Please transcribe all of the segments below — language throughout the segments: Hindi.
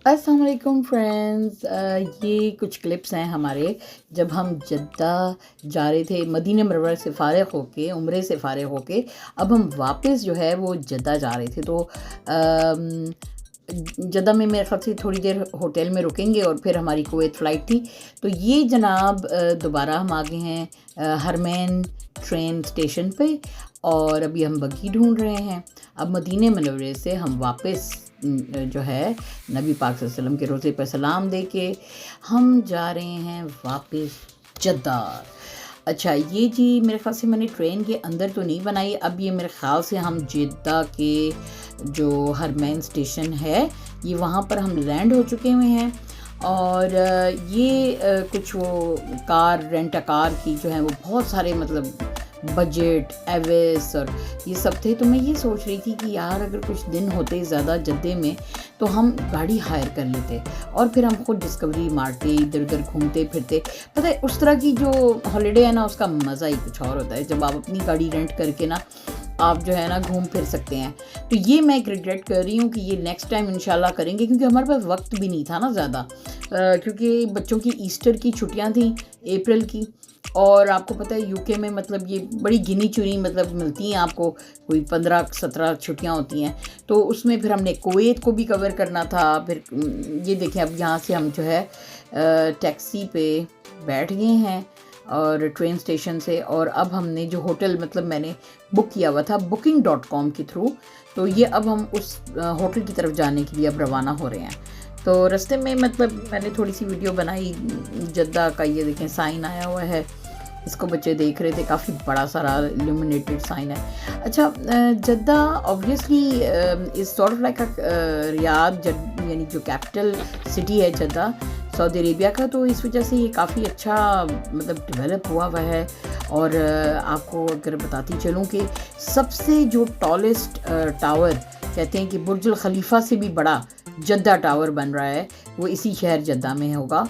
अस्सलाम वालेकुम फ्रेंड्स। ये कुछ क्लिप्स हैं हमारे जब हम जद्दा जा रहे थे, मदीना मुनव्वरा से फ़ारिग होके, उम्रे से फ़ारिग होके अब हम वापस जो है वो जद्दा जा रहे थे। तो जद्दा में मेरे ख़्याल से थोड़ी देर होटल में रुकेंगे और फिर हमारी कुवैत फ़्लाइट थी। तो ये जनाब दोबारा हम आ गए हैं हरमैन ट्रेन स्टेशन पे और अभी हम बग्गी ढूंढ रहे हैं। अब मदीने मुनव्वरे से हम वापस जो है नबी पाक सल्लल्लाहु अलैहि वसल्लम के रोज़े पर सलाम दे के हम जा रहे हैं वापस जद्दा। अच्छा, ये जी मेरे ख़्याल से मैंने ट्रेन के अंदर तो नहीं बनाई। अब ये मेरे ख़्याल से हम जद्दा के जो हरमैन स्टेशन है ये वहाँ पर हम लैंड हो चुके हुए हैं। और ये कुछ वो कार रेंट अ कार की जो है वो बहुत सारे मतलब बजट एवेस और ये सब थे। तो मैं ये सोच रही थी कि यार अगर कुछ दिन होते ज़्यादा जद्दे में तो हम गाड़ी हायर कर लेते और फिर हम खुद डिस्कवरी मारते, इधर उधर घूमते फिरते। पता है उस तरह की जो हॉलीडे है ना उसका मज़ा ही कुछ और होता है जब आप अपनी गाड़ी रेंट करके ना आप जो है ना घूम फिर सकते हैं। तो ये मैं एक रिग्रेट कर रही हूँ कि ये नेक्स्ट टाइम इंशाल्लाह करेंगे, क्योंकि हमारे पास वक्त भी नहीं था ना ज़्यादा, क्योंकि बच्चों की ईस्टर की छुट्टियाँ थी अप्रैल की। और आपको पता है यूके में मतलब ये बड़ी गिनी चुनी मतलब मिलती हैं आपको, कोई 15-17 छुट्टियां होती हैं। तो उसमें फिर हमने कुवैत को भी कवर करना था। फिर ये देखें अब यहाँ से हम जो है टैक्सी पे बैठ गए हैं और ट्रेन स्टेशन से, और अब हमने जो होटल मतलब मैंने बुक किया हुआ था booking.com के थ्रू, तो ये अब हम उस होटल की तरफ जाने के लिए अब रवाना हो रहे हैं। तो रास्ते में मतलब मैंने थोड़ी सी वीडियो बनाई जद्दा का। ये देखें साइन आया हुआ है, इसको बच्चे देख रहे थे, काफ़ी बड़ा सारा इल्यूमिनेटेड साइन है। अच्छा, Jeddah obviously is sort of like Riyadh, यानी जो कैपिटल सिटी है जद्दा सऊदी अरेबिया का, तो इस वजह से ये काफ़ी अच्छा मतलब डेवलप हुआ हुआ है। और आपको अगर बताती चलूँ कि सबसे जो टॉलेस्ट टावर कहते हैं कि बुर्ज खलीफा से भी बड़ा जद्दा टावर बन रहा है, वो इसी शहर जद्दा में होगा।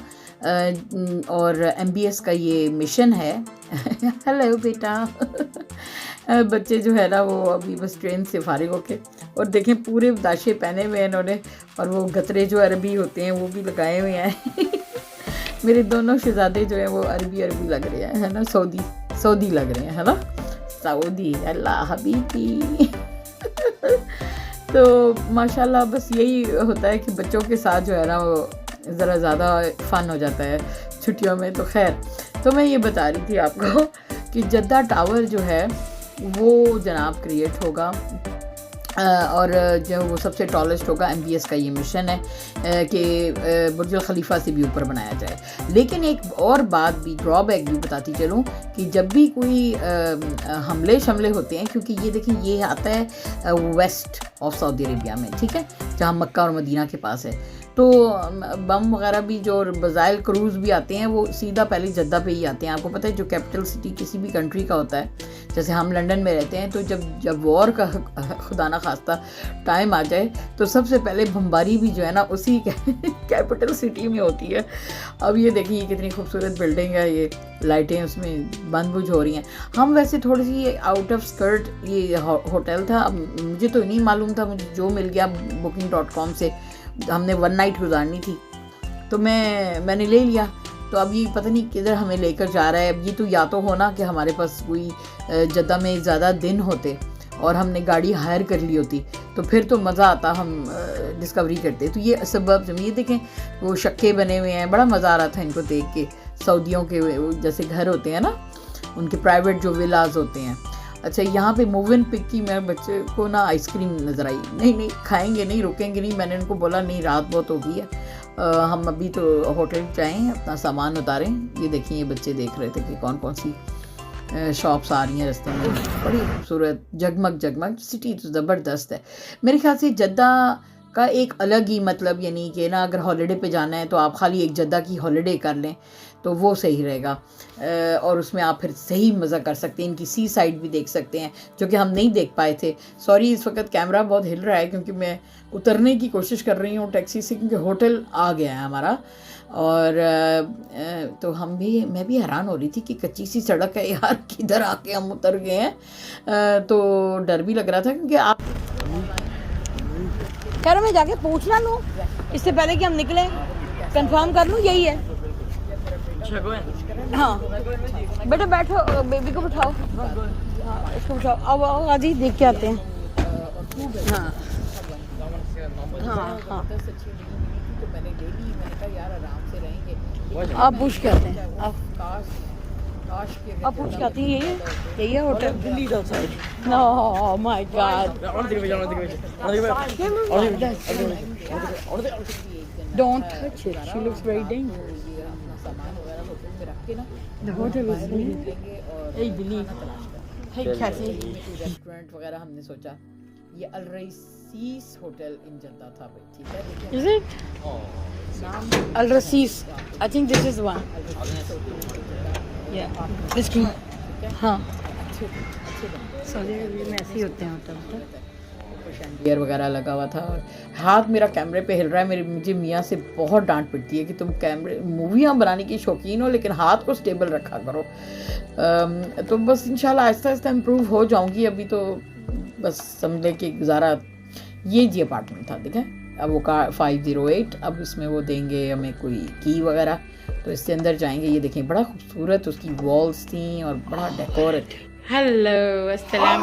और MBS का ये मिशन है। हेलो बेटा। बच्चे जो है ना वो अभी बस ट्रेन से फारिग होके, और देखें पूरे दाशे पहने हुए हैं इन्होंने, और वो गतरे जो अरबी होते हैं वो भी लगाए हुए हैं। मेरे दोनों शहजादे जो हैं वो अरबी लग रहे हैं, है ना, सऊदी लग रहे हैं, है ना, सऊदी। अल्लाह हबीबी। तो माशाल्लाह बस यही होता है कि बच्चों के साथ जो है ना वो ज़रा ज़्यादा फ़न हो जाता है छुट्टियों में। तो खैर, तो मैं ये बता रही थी आपको कि जद्दा टावर जो है वो जनाब क्रिएट होगा और जो वो सबसे टॉलेस्ट होगा। MBS का ये मिशन है कि बुर्ज खलीफा से भी ऊपर बनाया जाए। लेकिन एक और बात भी, ड्रॉबैक भी बताती चलूँ कि जब भी कोई हमले शमले होते हैं, क्योंकि ये देखिए ये आता है वेस्ट ऑफ सऊदी अरेबिया में, ठीक है, जहाँ मक्का और मदीना के पास है, तो बम वगैरह भी जो बज़ाइल क्रूज़ भी आते हैं वो सीधा पहले जद्दा पे ही आते हैं। आपको पता है जो कैपिटल सिटी किसी भी कंट्री का होता है, जैसे हम लंदन में रहते हैं, तो जब वॉर का खुदा ना खास्ता टाइम आ जाए तो सबसे पहले बमबारी भी जो है ना उसी कैपिटल सिटी में होती है। अब ये देखिए कितनी खूबसूरत बिल्डिंग है, ये लाइटें उसमें बंद बुझ हो रही हैं। हम वैसे थोड़ी सी आउट ऑफ स्कर्ट ये होटल था, अब मुझे तो नहीं मालूम था, मुझे जो मिल गया booking.com से, हमने 1 नाइट गुजारनी थी तो मैंने ले लिया। तो अब ये पता नहीं किधर हमें लेकर जा रहा है। अब ये तो या तो होना कि हमारे पास कोई जद्दा में ज़्यादा दिन होते और हमने गाड़ी हायर कर ली होती तो फिर तो मज़ा आता, हम डिस्कवरी करते। तो ये सबब ये देखें वो शक्के बने हुए हैं, बड़ा मज़ा आ रहा था इनको देख के। सऊदियों के जैसे घर होते हैं ना, उनके प्राइवेट जो विलाज होते हैं। अच्छा, यहाँ पे मूव इन पिक की मेरे बच्चे को ना आइसक्रीम नज़र आई। नहीं खाएंगे नहीं, रुकेंगे नहीं। मैंने उनको बोला नहीं, रात बहुत हो गई है, हम अभी तो होटल जाएँ, अपना सामान उतारें। ये देखिए ये बच्चे देख रहे थे कि कौन कौन सी शॉप्स आ रही हैं रास्ते में, बड़ी खूबसूरत जगमग सिटी तो ज़बरदस्त है। मेरे ख्याल से जद्दा का एक अलग ही मतलब, यानी कि ना अगर हॉलीडे पे जाना है तो आप खाली एक जद्दा की हॉलीडे कर लें तो वो सही रहेगा, और उसमें आप फिर सही मज़ा कर सकते हैं। इनकी सी साइड भी देख सकते हैं जो कि हम नहीं देख पाए थे। सॉरी, इस वक्त कैमरा बहुत हिल रहा है क्योंकि मैं उतरने की कोशिश कर रही हूँ टैक्सी से, क्योंकि होटल आ गया है हमारा। और तो मैं भी हैरान हो रही थी कि कच्ची सी सड़क है यार, किधर आके हम उतर गए हैं। तो डर भी लग रहा था क्योंकि आप खैर मैं जाके पूछना लूँ इससे पहले कि हम निकलें, कंफर्म कर लूँ यही है। हाँ बेटा बैठो, बेबी को बिठाओ, हाँ इसको बिठाओ। अब आओ आदि देख के आते हैं। हाँ हाँ हाँ तो मैंने ले ली, मैंने कहा यार आराम से रहेंगे। आप पूछ के आते हैं, आप काश के आप पूछ के आती हैं। यही है hotel. No my god, don't touch it, she looks very dangerous. अपना सामान वगैरह होटल में रख के ना द होटल इज लेंगे और Hey, Billy. Hey, Kathy. Restaurant वगैरह हमने सोचा। ये अल रईसीस होटल इन जद्दा था भाई, ठीक है। Is it? Al Rasis. I think this is one. Yeah. This one. हाँ। सऊदी अरब में ऐसे ही होते हैं होटल तो। शैंडियर वगैरह लगा हुआ था। हाथ मेरा कैमरे पे हिल रहा है। मुझे मियाँ से बहुत डांट पड़ती है कि तुम कैमरे मूवियाँ बनाने की शौकीन हो लेकिन हाथ को स्टेबल रखा करो। तो बस इंशाल्लाह आहिस्ता आहिस्ता इम्प्रूव हो जाऊंगी। अभी तो बस समझे कि गुजारा। ये जी अपार्टमेंट था, देखें अब वो 508। अब इसमें वो देंगे हमें कोई की वगैरह, तो इससे अंदर जाएंगे। ये देखें बड़ा खूबसूरत उसकी वॉल्स थी और बड़ा डेकोरेट। हेलो अस्सलाम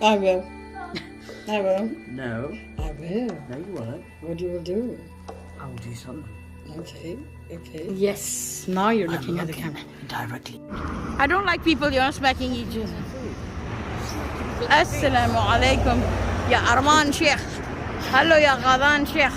I will No. I will No, you won't. What you will do? I will do something. Okay Yes, now you're looking at the camera. Directly. I don't like people smacking each other. Assalamu alaikum ya Arman Sheikh. Hello ya Ghadan Sheikh.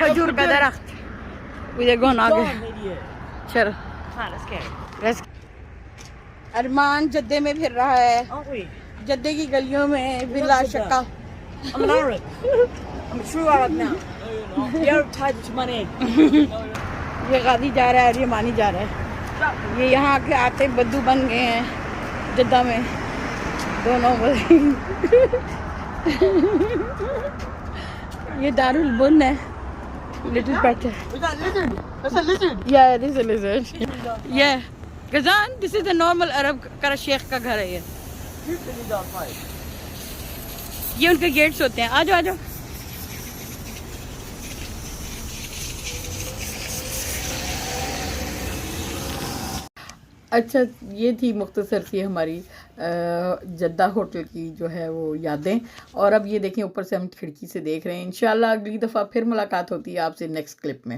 खजूर का दरख्त। We are going आगे। चलो let's अरमान जद्दे में फिर रहा है, Aren't we? जद्दे की गलियों में बिला शक्का। I'm an Arab. I'm a true Arab now. The Arab tied to my name. ये गादी जा रहा है और ये मानी जा रहा है। ये यहाँ के आते बद्दू बन गए हैं जद्दा में दोनों। ये दारुल बुन है, little Peter. Was that lizard? That's a lizard. Yeah, it is a lizard. Yeah. Gazan, this is the normal Arab का शेख का घर है ये। ये उनके गेट्स होते हैं। आ जाओ आ जाओ। अच्छा, ये थी मुख्तसर सी हमारी जद्दा होटल की जो है वो यादें। और अब ये देखें ऊपर से हम खिड़की से देख रहे हैं। इंशाल्लाह अगली दफ़ा फिर मुलाकात होती है आपसे नेक्स्ट क्लिप में।